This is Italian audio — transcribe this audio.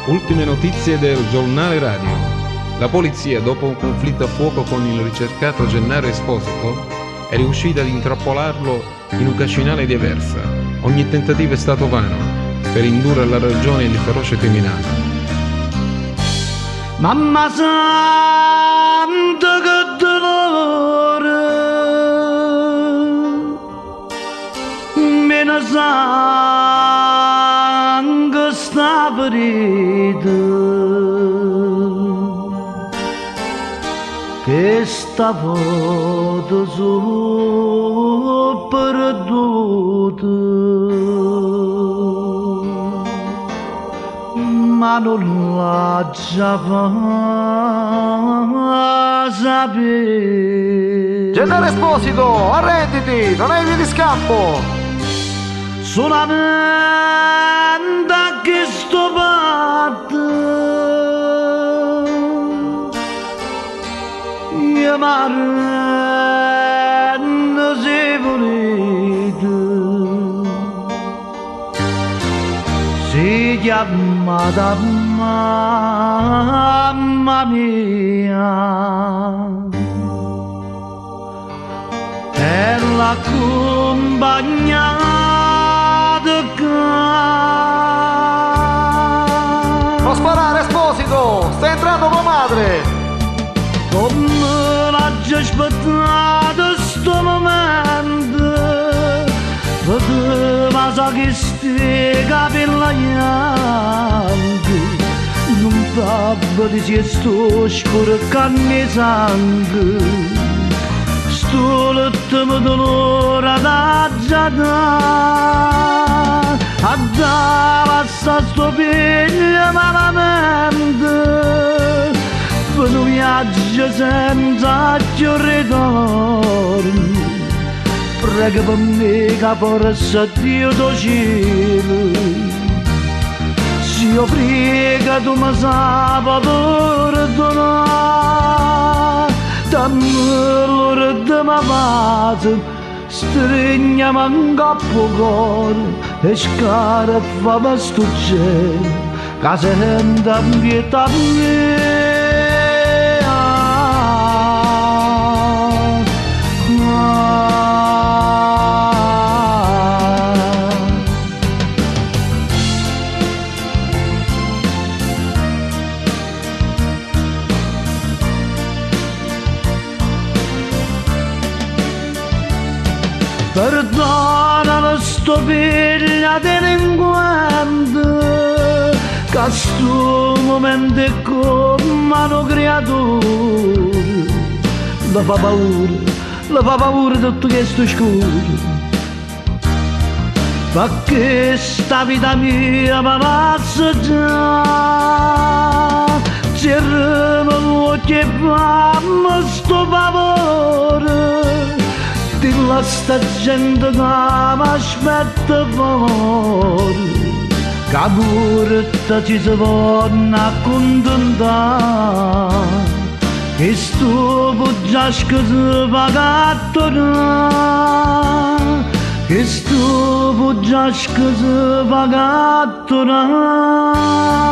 Ultime notizie del giornale radio. La polizia, dopo un conflitto a fuoco con il ricercato Gennaro Esposito, è riuscita ad intrappolarlo in un cascinale di Aversa. Ogni tentativo è stato vano per indurre alla ragione il feroce criminale. Mamma santa che dolore, meno sangue sta ferita, che sta foto su perduta, ma non la già sapere. Gennaro Esposito, arrenditi, non hai via di scampo. Solamente che sto parte io m'arrendo se volete, si chiamata mamma mia e la compagna Non sparare, Esposito, sta entrando tua madre. come l'ha già aspettato sto momento, poteva sa che stiga per la bianca, non fa di se sto sporcando sangue. Sto l'ultimo dolore da già a dare sto figlio malamente, per un viaggio senza più ritorno. Prego per me che forse Dio do cielo, se io prego tu mi sapi perdonare. Dammi l'ora di ma pace, stringiami in capo cuore e scaraffa sto cielo, che senta pietà mia. Perdona sto figlio delinquente, che sto momento è come una creatura. Le fa paura tutto questo scuro, perché sta vita mia mi passa già. Cerrami l'occhio e fammi sto favore, dilla sta gente che mi aspetta fuori, che pure ci si può accontentare, che sto bugiasco si va a tornare, che sto bugiasco si va a tornare.